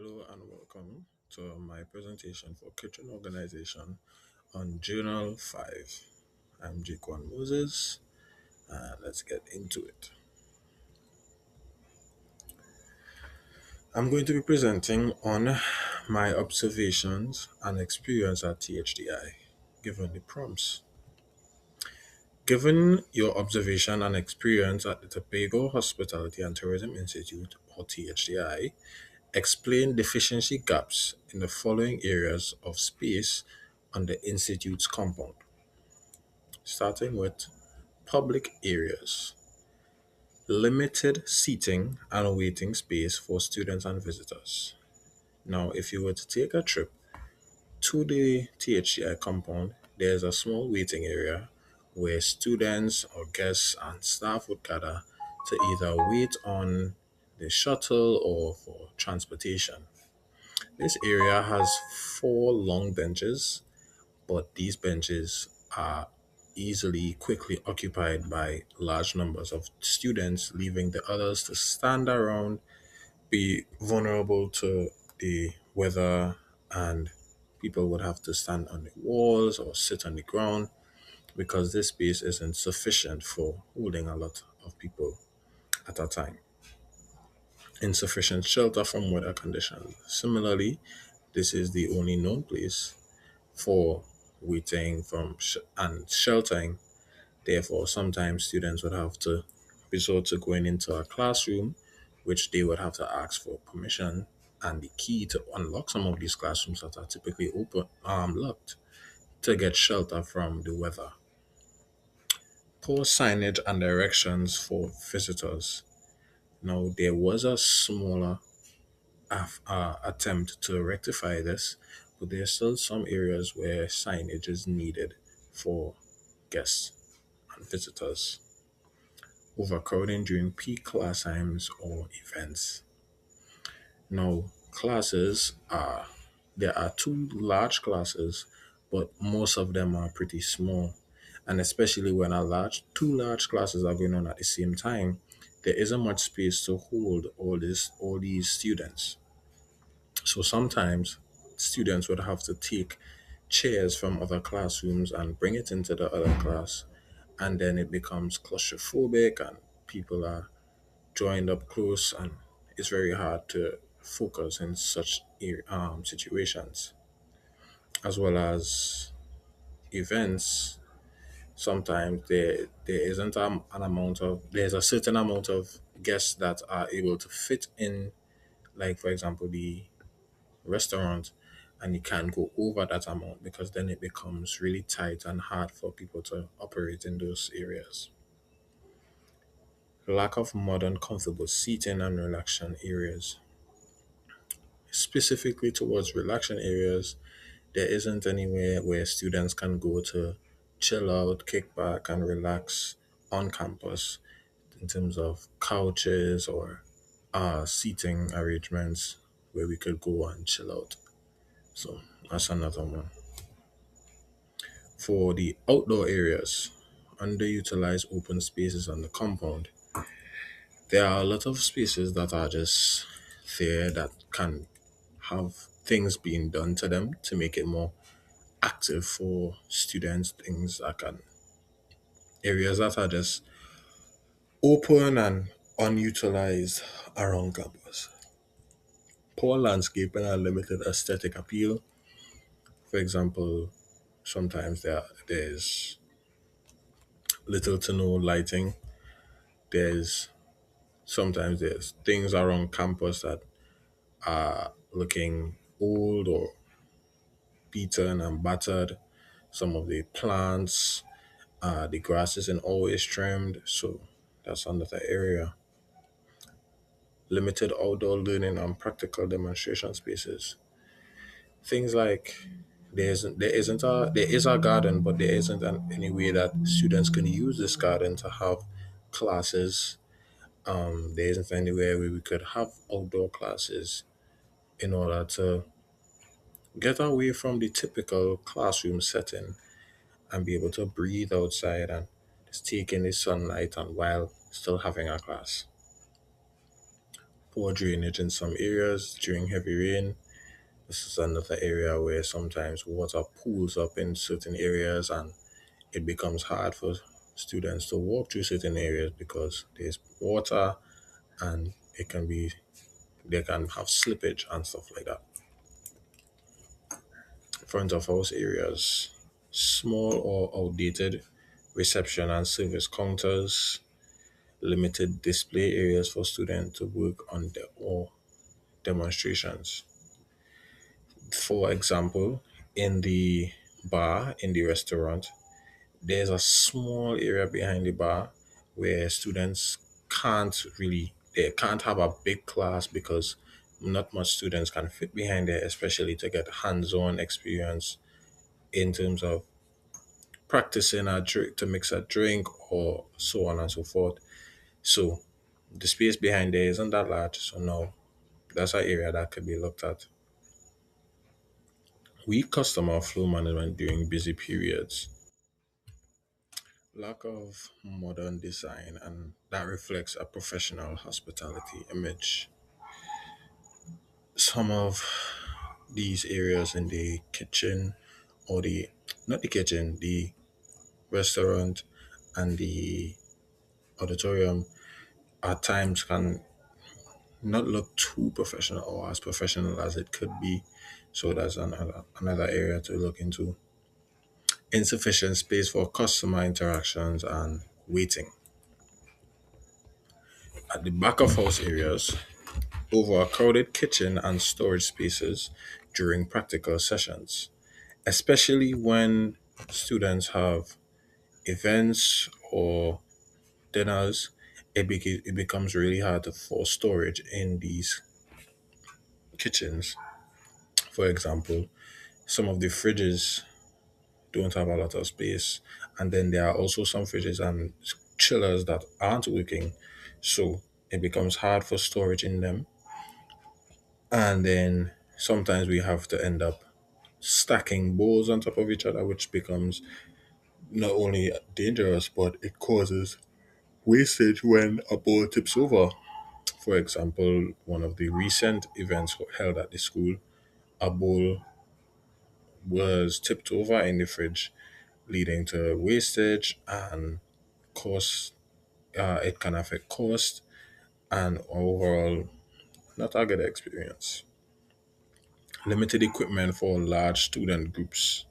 Hello and welcome to my presentation for Kitchen Organization on Journal 5. I'm Jaquan Moses and let's get into it. I'm going to be presenting on my observations and experience at THDI, given the prompts. Given your observation and experience at the Tobago Hospitality and Tourism Institute, or THDI, explain deficiency gaps in the following areas of space on the Institute's compound, starting with public areas, limited seating and waiting space for students and visitors. Now, if you were to take a trip to the THCI compound, there's a small waiting area where students or guests and staff would gather to either wait on the shuttle or for transportation. This area has four long benches, but these benches are easily quickly occupied by large numbers of students, leaving the others to stand around, be vulnerable to the weather, and people would have to stand on the walls or sit on the ground because this space isn't sufficient for holding a lot of people at a time. Insufficient shelter from weather conditions. Similarly, this is the only known place for waiting and sheltering. Therefore, sometimes students would have to resort to going into a classroom, which they would have to ask for permission and the key to unlock some of these classrooms that are typically locked to get shelter from the weather. Poor signage and directions for visitors. Now, there was a smaller attempt to rectify this, but there are still some areas where signage is needed for guests and visitors. Overcrowding during peak class times or events. Now, classes are there are two large classes, but most of them are pretty small. And especially when two large classes are going on at the same time, there isn't much space to hold all these students. So sometimes students would have to take chairs from other classrooms and bring it into the other class, and then it becomes claustrophobic and people are joined up close, and it's very hard to focus in such situations. As well as events, sometimes there isn't an amount of there's a certain amount of guests that are able to fit in, like for example the restaurant, and you can't go over that amount because then it becomes really tight and hard for people to operate in those areas. Lack of modern comfortable seating and relaxation areas. Specifically towards relaxation areas, there isn't anywhere where students can go to chill out, kick back, and relax on campus in terms of couches or seating arrangements where we could go and chill out. So that's another one. For the outdoor areas, underutilized open spaces on the compound, there are a lot of spaces that are just there that can have things being done to them to make it more active for students, things that can areas that are just open and unutilized around campus. Poor landscaping and limited aesthetic appeal. For example, sometimes there's little to no lighting. There's Sometimes there's things around campus that are looking old or beaten and battered. Some of the plants, the grass isn't always trimmed, so that's another area. Limited outdoor learning and practical demonstration spaces. Things like there is a garden, but there isn't any way that students can use this garden to have classes. There isn't anywhere where we could have outdoor classes in order to get away from the typical classroom setting and be able to breathe outside and just take in the sunlight and while still having a class. Poor drainage in some areas during heavy rain. This is another area where sometimes water pools up in certain areas and it becomes hard for students to walk through certain areas because there's water and it can be they can have slippage and stuff like that. Front of house areas, small or outdated reception and service counters, limited display areas for students to work on or demonstrations. For example, in the bar, in the restaurant, there's a small area behind the bar where students they can't have a big class because not much students can fit behind there, especially to get hands-on experience in terms of practicing a drink to mix a drink or so on and so forth. So the space behind there isn't that large, so no, that's an area that could be looked at. Weak customer flow management during busy periods. Lack of modern design, and that reflects a professional hospitality image. Some of these areas in the kitchen or the not the kitchen, the restaurant and the auditorium at times can not look too professional or as professional as it could be. So that's another area to look into. Insufficient space for customer interactions and waiting. At the back of house areas, overcrowded kitchen and storage spaces during practical sessions, especially when students have events or dinners. It becomes really hard to for storage in these kitchens. For example, some of the fridges don't have a lot of space, and then there are also some fridges and chillers that aren't working, so it becomes hard for storage in them. And then sometimes we have to end up stacking bowls on top of each other, which becomes not only dangerous but it causes wastage when a bowl tips over. For example, one of the recent events held at the school, a bowl was tipped over in the fridge, leading to wastage and cost. It can affect cost and overall not a good experience. Limited equipment for large student groups.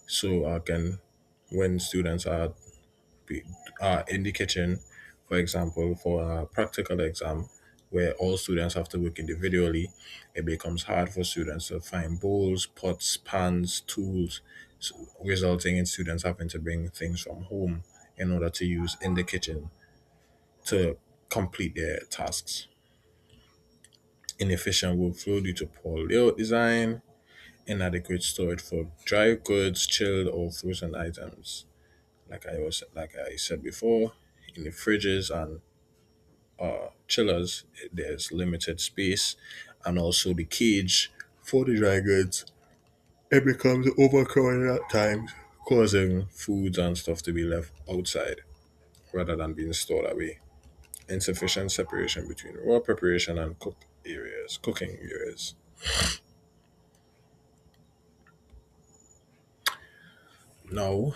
So again, when students be, are in the kitchen, for example, for a practical exam where all students have to work individually, it becomes hard for students to find bowls, pots, pans, tools, so resulting in students having to bring things from home in order to use in the kitchen to complete their tasks. Inefficient workflow due to poor layout design, inadequate storage for dry goods, chilled or frozen items. Like I said before, in the fridges and chillers, there's limited space, and also the cage for the dry goods. It becomes overcrowded at times, causing foods and stuff to be left outside rather than being stored away. Insufficient separation between raw preparation and cooking areas. Now,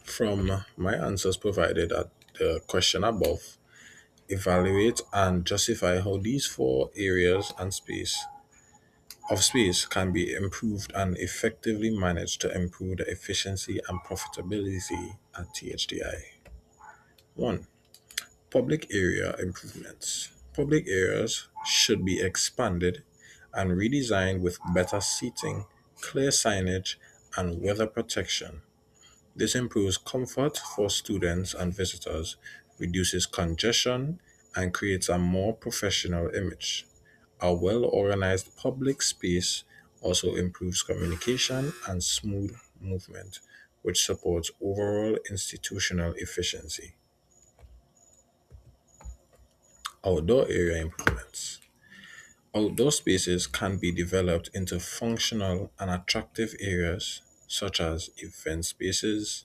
from my answers provided at the question above, evaluate and justify how these four areas and space can be improved and effectively managed to improve the efficiency and profitability at THDI. 1. Public area improvements. Public areas should be expanded and redesigned with better seating, clear signage, and weather protection. This improves comfort for students and visitors, reduces congestion, and creates a more professional image. A well organized public space also improves communication and smooth movement, which supports overall institutional efficiency. Outdoor area improvements. Outdoor spaces can be developed into functional and attractive areas such as event spaces,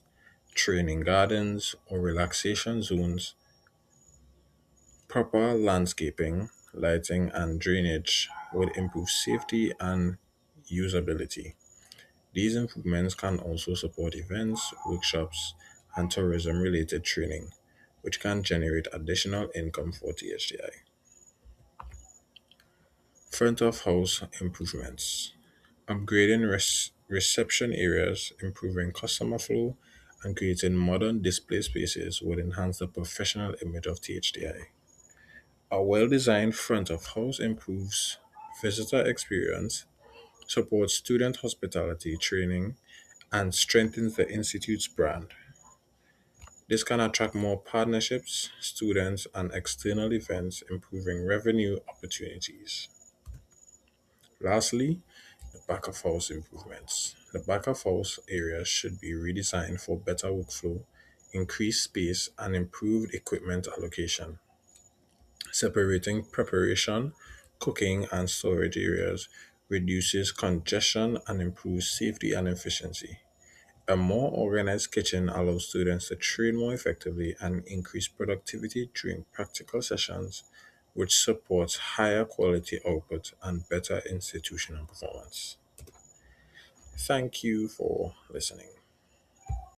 training gardens, or relaxation zones. Proper landscaping lighting, and drainage would improve safety and usability. These improvements can also support events, workshops, and tourism related training, which can generate additional income for THDI. Front of house improvements. Upgrading reception areas, improving customer flow, and creating modern display spaces would enhance the professional image of THDI. A well designed front of house improves visitor experience, supports student hospitality training, and strengthens the institute's brand. This can attract more partnerships, students, and external events, improving revenue opportunities. Lastly, the back of house improvements. The back of house areas should be redesigned for better workflow, increased space, and improved equipment allocation. Separating preparation, cooking, and storage areas reduces congestion and improves safety and efficiency. A more organized kitchen allows students to train more effectively and increase productivity during practical sessions, which supports higher quality output and better institutional performance. Thank you for listening.